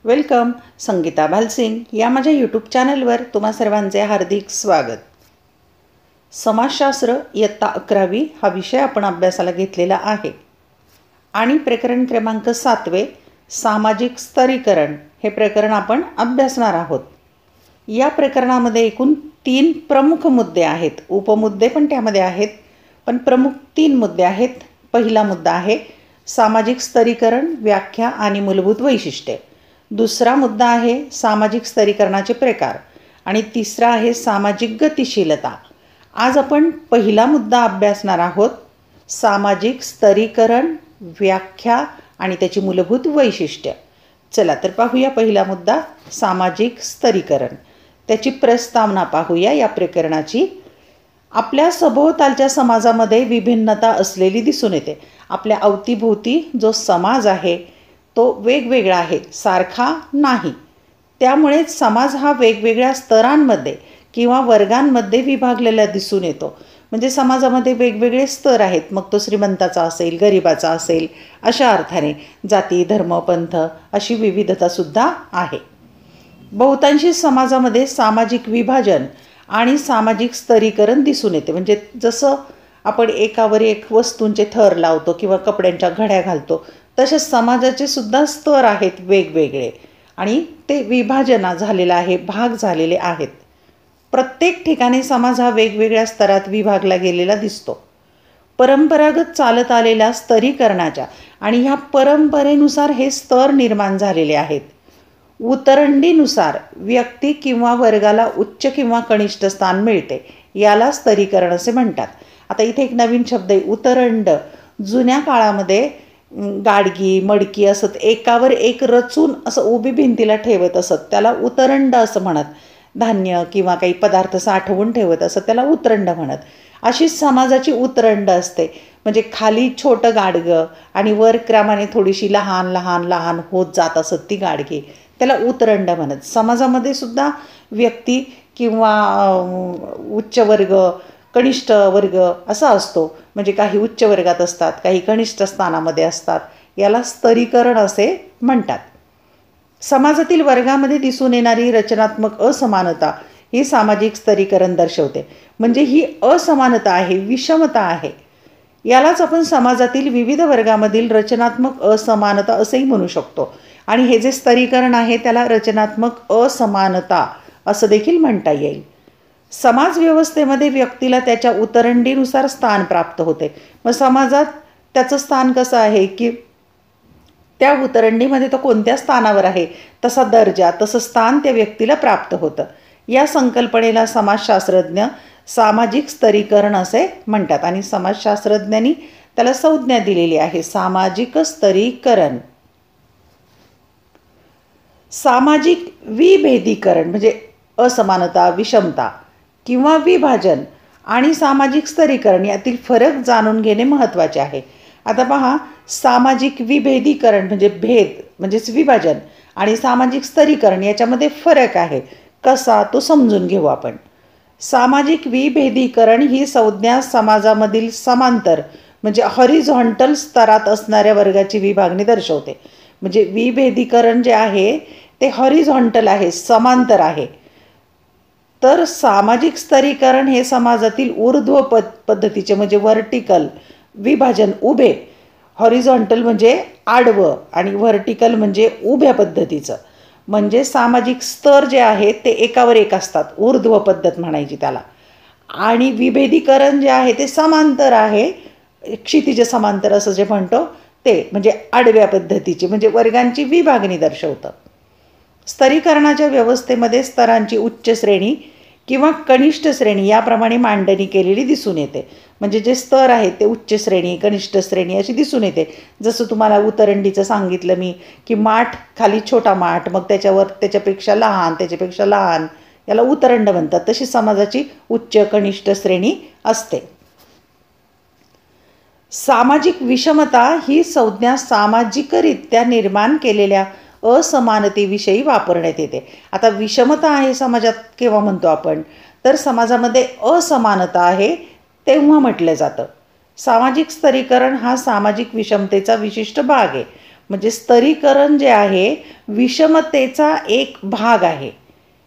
Welcome. Sangeeta Bhalsingh या माझ्या YouTube चॅनलवर तुम्हा सर्वांचे हार्दिक स्वागत. समाजशास्त्र इयत्ता 11वी हा विषय आपण अभ्यासाला घेतलेला आहे आणि प्रकरण क्रमांक 7 सामाजिक स्तरीकरण हे प्रकरण आपण अभ्यासणार आहोत. या प्रकरणामध्ये एकूण 3 प्रमुख मुद्दे आहेत. उपमुद्दे पण त्यामध्ये आहेत, पण प्रमुख 3 मुद्दे आहेत. पहिला मुद्दा आहे सामाजिक स्तरीकरण, व्याख्या आणि मूलभूत वैशिष्ट्ये. दुसरा मुद्दा आहे सामाजिक स्तरीकरणाचे प्रकार आणि तिसरा आहे सामाजिक गतिशीलता. आज आपण पहिला मुद्दा अभ्यासणार आहोत, सामाजिक स्तरीकरण, व्याख्या आणि त्याची मूलभूत वैशिष्ट्य. चला तर पाहूया पहिला मुद्दा, सामाजिक स्तरीकरण. त्याची प्रस्तावना पाहूया या प्रकरणाची. आपल्या सभोवतालच्या समाजामध्ये विभिन्नता असलेली दिसून येते. आपल्या अवतीभोवती जो समाज आहे तो वेगवेगळा आहे, सारखा नाही. त्यामुळेच समाज हा वेगवेगळ्या स्तरांमध्ये किंवा वर्गांमध्ये विभागलेला दिसून येतो. म्हणजे समाजामध्ये वेगवेगळे स्तर आहेत, मग तो श्रीमंताचा असेल, गरिबाचा असेल, अशा अर्थाने जाती, धर्म, पंथ अशी विविधतासुद्धा आहे. बहुतांशी समाजामध्ये सामाजिक विभाजन आणि सामाजिक स्तरीकरण दिसून येते. म्हणजे जसं आपण एकावर एक वस्तूंचे थर लावतो किंवा कपड्यांच्या घड्या घालतो, तसेच समाजाचे सुद्धा स्तर आहेत वेगवेगळे आणि ते विभाजना झालेला आहे, भाग झालेले आहेत. प्रत्येक ठिकाणी समाज हा वेगवेगळ्या स्तरात विभागला गेलेला दिसतो. परंपरागत चालत आलेल्या स्तरीकरणाच्या आणि ह्या परंपरेनुसार हे स्तर निर्माण झालेले आहेत. उतरंडीनुसार व्यक्ती किंवा वर्गाला उच्च किंवा कनिष्ठ स्थान मिळते, याला स्तरीकरण असे म्हणतात. आता इथे एक नवीन शब्द आहे, उतरंड. जुन्या काळामध्ये गाडगी, मडकी असत, एकावर एक रचून असं उभी भिंतीला ठेवत असत, त्याला उतरंड असं म्हणत. धान्य किंवा काही पदार्थ साठवून ठेवत असत, त्याला उतरंड म्हणत. अशीच समाजाची उतरंड असते. म्हणजे खाली छोटं गाडगं आणि वर क्रमाने थोडीशी लहान लहान लहान होत जात असत ती गाडगी, त्याला उतरंड म्हणत. समाजामध्ये सुद्धा व्यक्ती किंवा उच्च वर्ग, कनिष्ठ वर्ग असा असतो. म्हणजे काही उच्च वर्गात असतात, काही कनिष्ठ स्थानामध्ये असतात, याला स्तरीकरण असे म्हणतात. समाजातील वर्गामध्ये दिसून येणारी रचनात्मक असमानता ही सामाजिक स्तरीकरण दर्शवते. म्हणजे ही असमानता आहे, विषमता आहे. यालाच आपण समाजातील विविध वर्गामधील रचनात्मक असमानता असेही म्हणू शकतो. आणि हे जे स्तरीकरण आहे त्याला रचनात्मक असमानता असं देखील म्हणता येईल. समाज व्यवस्थेमध्ये व्यक्तीला त्याच्या उतरंडीनुसार स्थान प्राप्त होते. मग समाजात त्याचं स्थान कसं आहे की त्या उतरंडीमध्ये तो कोणत्या स्थानावर आहे तसा दर्जा, तसं स्थान त्या व्यक्तीला प्राप्त होतं. या संकल्पनेला समाजशास्त्रज्ञ सामाजिक स्तरीकरण असे म्हणतात आणि समाजशास्त्रज्ञांनी त्याला संज्ञा दिलेली आहे, सामाजिक स्तरीकरण. सामाजिक विभेदीकरण म्हणजे असमानता, विषमता किंवा विभाजन आणि सामाजिक स्तरीकरण यातील फरक जाणून घेणे महत्त्वाचे आहे. आता पहा, सामाजिक विभेदीकरण म्हणजे भेद म्हणजेच विभाजन आणि सामाजिक स्तरीकरण याच्यामध्ये फरक आहे. कसा तो समजून घेऊ आपण. सामाजिक विभेदीकरण ही संज्ञा समाजामधील समांतर म्हणजे हॉरिझॉन्टल स्तरात असणाऱ्या वर्गाची विभागणी दर्शवते. म्हणजे विभेदीकरण जे आहे ते हॉरिझॉन्टल आहे, समांतर आहे. तर सामाजिक स्तरीकरण हे समाजातील ऊर्ध्व पद्धतीचे म्हणजे व्हर्टिकल विभाजन, उभे. हॉरिझॉन्टल म्हणजे आडवं आणि व्हर्टिकल म्हणजे उभ्या पद्धतीचं. म्हणजे सामाजिक स्तर जे आहे ते एकावर एक असतात, ऊर्ध्व पद्धत म्हणायची त्याला. आणि विभेदीकरण जे आहे ते समांतर आहे, क्षितिज समांतर असं जे म्हणतो ते, म्हणजे आडव्या पद्धतीची, म्हणजे वर्गांची विभागणी दर्शवतं. स्तरीकरणाच्या व्यवस्थेमध्ये स्तरांची उच्च श्रेणी किंवा कनिष्ठ श्रेणी याप्रमाणे मांडणी केलेली दिसून येते. म्हणजे जे स्तर आहेत ते उच्च श्रेणी, कनिष्ठ श्रेणी अशी दिसून येते. जसं तुम्हाला उतरंडीचं सांगितलं मी की माठ, खाली छोटा माठ, मग त्याच्यावर त्याच्यापेक्षा लहान, त्याच्यापेक्षा लहान, याला उतरंड म्हणतात. तशी समाजाची उच्च कनिष्ठ श्रेणी असते. सामाजिक विषमता ही संज्ञा सामाजिकरित्या निर्माण केलेल्या असमानतेविषयी वापरण्यात येते. आता विषमता आहे समाजात केव्हा म्हणतो आपण, तर समाजामध्ये असमानता आहे तेव्हा म्हटलं जातं. सामाजिक स्तरीकरण हा सामाजिक विषमतेचा विशिष्ट भाग आहे. म्हणजे स्तरीकरण जे आहे विषमतेचा एक भाग आहे.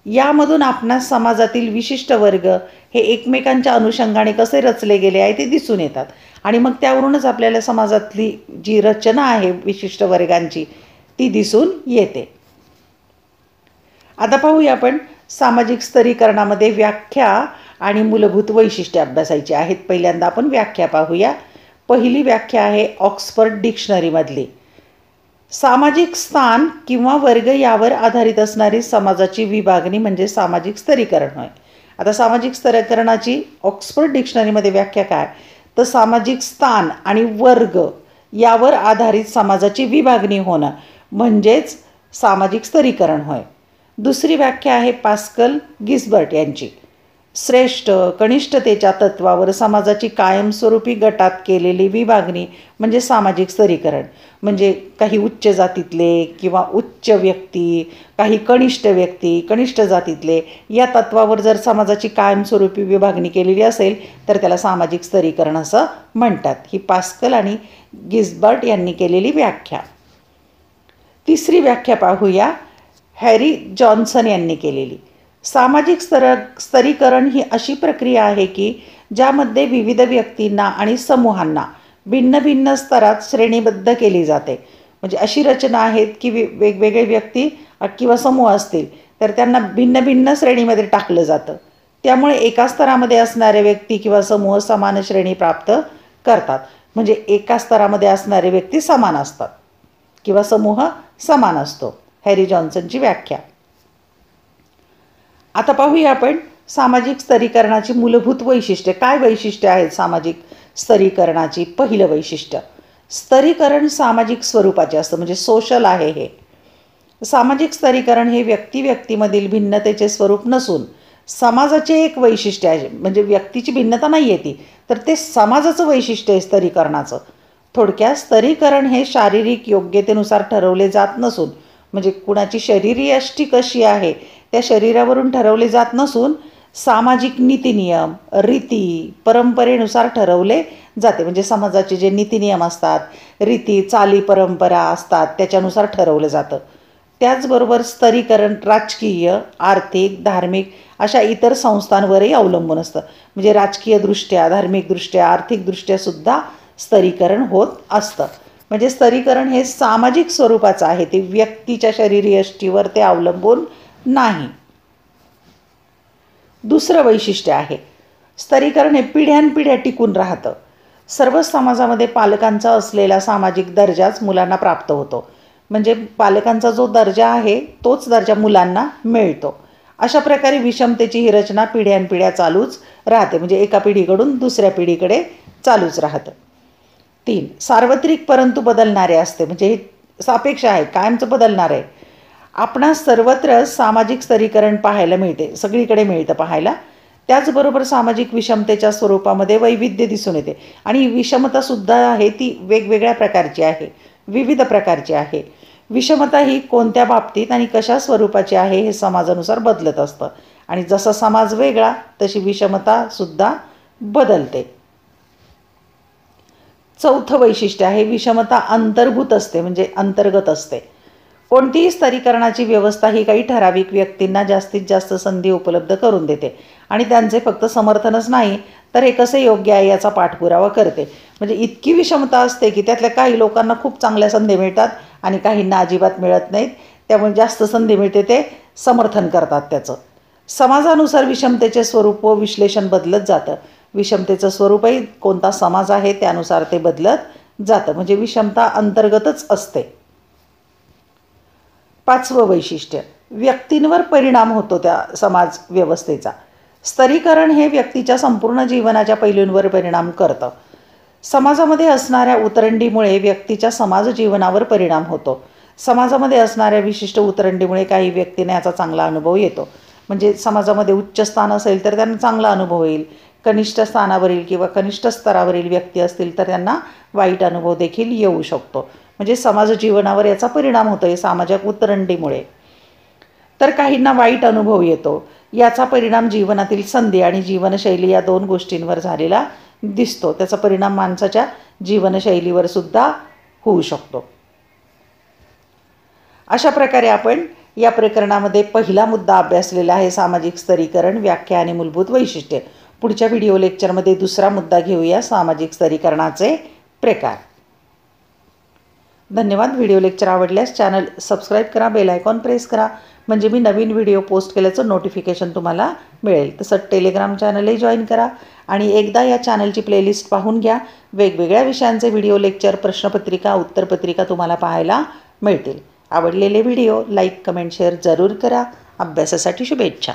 यामधून आपणास समाजातील विशिष्ट वर्ग हे एकमेकांच्या अनुषंगाने कसे रचले गेले आहे ते दिसून येतात आणि मग त्यावरूनच आपल्याला समाजातली जी रचना आहे विशिष्ट वर्गांची ती दिसून येते. आता पाहूया आपण सामाजिक स्तरीकरणामध्ये व्याख्या आणि मूलभूत वैशिष्ट्ये अभ्यासायची आहेत. पहिल्यांदा आपण व्याख्या पाहूया. पहिली व्याख्या आहे ऑक्सफर्ड डिक्शनरीमधली. सामाजिक स्थान किंवा वर्ग यावर आधारित असणारी समाजाची विभागणी म्हणजे सामाजिक स्तरीकरण होय. आता सामाजिक स्तरीकरणाची ऑक्सफर्ड डिक्शनरीमध्ये व्याख्या काय, तर सामाजिक स्थान आणि वर्ग यावर आधारित समाजाची विभागणी होणं म्हणजेच सामाजिक स्तरीकरण होय. दुसरी व्याख्या आहे पास्कल गिसबर्ट यांची. श्रेष्ठ कनिष्ठतेच्या तत्वावर समाजाची कायमस्वरूपी गटात केलेली विभागणी म्हणजे सामाजिक स्तरीकरण. म्हणजे काही उच्च जातीतले किंवा उच्च व्यक्ती, काही कनिष्ठ व्यक्ती कनिष्ठ जातीतले या तत्वावर जर समाजाची कायमस्वरूपी विभागणी केलेली असेल तर त्याला सामाजिक स्तरीकरण असं म्हणतात. ही पास्कल आणि गिसबर्ट यांनी केलेली व्याख्या. तिसरी व्याख्या पाहूया हॅरी जॉन्सन यांनी केलेली. सामाजिक स्तरीकरण ही अशी प्रक्रिया आहे की ज्यामध्ये विविध व्यक्तींना आणि समूहांना भिन्न भिन्न स्तरात श्रेणीबद्ध केली जाते. म्हणजे अशी रचना आहेत की वेगवेगळे व्यक्ती किंवा समूह असतील तर त्यांना भिन्न भिन्न श्रेणीमध्ये टाकलं जातं. त्यामुळे एका स्तरामध्ये असणारे व्यक्ती किंवा समूह समान श्रेणी प्राप्त करतात. म्हणजे एका स्तरामध्ये असणारे व्यक्ती समान असतात किंवा समूह समान असतो. हॅरी जॉन्सनची व्याख्या. आता पाहूया आपण सामाजिक स्तरीकरणाची मूलभूत वैशिष्ट्ये. काय वैशिष्ट्ये आहेत सामाजिक स्तरीकरणाची? पहिलं वैशिष्ट्य, स्तरीकरण सामाजिक स्वरूपाचे असतं म्हणजे सोशल आहे. हे सामाजिक स्तरीकरण हे व्यक्तीमधील भिन्नतेचे स्वरूप नसून समाजाचे एक वैशिष्ट्य आहे. म्हणजे व्यक्तीची भिन्नता नाही आहे ती, तर ते समाजाचं वैशिष्ट्य आहे स्तरीकरणाचं. थोडक्यात स्तरीकरण हे शारीरिक योग्यतेनुसार ठरवले जात नसून म्हणजे कुणाची शरीरयष्टी कशी आहे त्या शरीरावरून ठरवले जात नसून सामाजिक नीतिनियम रीती परंपरेनुसार ठरवले जाते. म्हणजे समाजाचे जे नीतिनियम असतात, रीती चाली परंपरा असतात त्याच्यानुसार ठरवलं जातं. त्याचबरोबर स्तरीकरण राजकीय आर्थिक धार्मिक अशा इतर संस्थांवरही अवलंबून असतं. म्हणजे राजकीयदृष्ट्या धार्मिकदृष्ट्या आर्थिकदृष्ट्यासुद्धा स्तरीकरण होत असतं. म्हणजे स्तरीकरण हे सामाजिक स्वरूपाचं आहे, ते व्यक्तीच्या शरीरयष्टीवर ते अवलंबून नाही. दुसरं वैशिष्ट्य आहे स्तरीकरण हे पिढ्यानपिढ्या टिकून राहतं. सर्व समाजामध्ये पालकांचा असलेला सामाजिक दर्जाच मुलांना प्राप्त होतो. म्हणजे पालकांचा जो दर्जा आहे तोच दर्जा मुलांना मिळतो. अशा प्रकारे विषमतेची ही रचना पिढ्यानपिढ्या चालूच राहते. म्हणजे एका पिढीकडून दुसऱ्या पिढीकडे चालूच राहतं. 3, सार्वत्रिक परंतु बदलणारे असते. म्हणजे हे सापेक्ष आहे, कायमचं बदलणार आहे. आपणास सर्वत्र सामाजिक स्तरीकरण पाहायला मिळते, सगळीकडे मिळतं पाहायला. त्याचबरोबर सामाजिक विषमतेच्या स्वरूपामध्ये वैविध्य दिसून येते आणि विषमतासुद्धा आहे ती वेगवेगळ्या प्रकारची आहे, विविध प्रकारची आहे. विषमता ही कोणत्या बाबतीत आणि कशा स्वरूपाची आहे हे समाजानुसार बदलत असतं आणि जसा समाज वेगळा तशी विषमतासुद्धा बदलते. चौथं वैशिष्ट्य आहे विषमता अंतर्भूत असते म्हणजे अंतर्गत असते. कोणतीही स्तरीकरणाची व्यवस्था ही काही ठराविक व्यक्तींना जास्तीत जास्त संधी उपलब्ध करून देते आणि त्यांचे फक्त समर्थनच नाही तर हे कसे योग्य आहे याचा पाठपुरावा करते. म्हणजे इतकी विषमता असते की त्यातल्या काही लोकांना खूप चांगल्या संधी मिळतात आणि काहींना अजिबात मिळत नाहीत. त्यामुळे जास्त संधी मिळते ते समर्थन करतात त्याचं. समाजानुसार विषमतेचे स्वरूप व विश्लेषण बदलत जातं. विषमतेचं स्वरूपही कोणता समाज आहे त्यानुसार ते बदलत जातं. म्हणजे विषमता अंतर्गतच असते. 5वं वैशिष्ट्य, व्यक्तींवर परिणाम होतो त्या समाज व्यवस्थेचा. स्तरीकरण हे व्यक्तीच्या संपूर्ण जीवनाच्या पैलूंवर परिणाम करतं. समाजामध्ये असणाऱ्या उतरंडीमुळे व्यक्तीच्या समाज जीवनावर परिणाम होतो. समाजामध्ये असणाऱ्या विशिष्ट उतरंडीमुळे काही व्यक्तींना याचा चांगला अनुभव येतो. म्हणजे समाजामध्ये उच्च स्थान असेल तर त्यांना चांगला अनुभव येईल. कनिष्ठ स्थानावरील किंवा कनिष्ठ स्तरावरील व्यक्ती असतील तर त्यांना वाईट अनुभव देखील येऊ शकतो. म्हणजे समाज जीवनावर याचा परिणाम होतो आहे सामाजिक उतरंडीमुळे. तर काहींना वाईट अनुभव येतो. याचा परिणाम जीवनातील संधी आणि जीवनशैली या 2 गोष्टींवर झालेला दिसतो. त्याचा परिणाम माणसाच्या जीवनशैलीवर सुद्धा होऊ शकतो. अशा प्रकारे आपण या प्रकरणामध्ये पहिला मुद्दा अभ्यासलेला आहे, सामाजिक स्तरीकरण, व्याख्या आणि मूलभूत वैशिष्ट्ये. पुढच्या व्हिडिओ लेक्चरमध्ये दुसरा मुद्दा घेऊया, सामाजिक स्तरीकरणाचे प्रकार. धन्यवाद. व्हिडिओ लेक्चर आवडल्यास चॅनल सबस्क्राईब करा, बेल आयकॉन प्रेस करा, म्हणजे मी नवीन व्हिडिओ पोस्ट केल्याचं नोटिफिकेशन तुम्हाला मिळेल. तसंच टेलिग्राम चॅनलही जॉईन करा आणि एकदा या चॅनलची प्लेलिस्ट पाहून घ्या. वेगवेगळ्या विषयांचे व्हिडिओ लेक्चर, प्रश्नपत्रिका, उत्तरपत्रिका तुम्हाला पाहायला मिळतील. आवडलेले व्हिडिओ लाईक, कमेंट, शेअर जरूर करा. अभ्यासासाठी शुभेच्छा.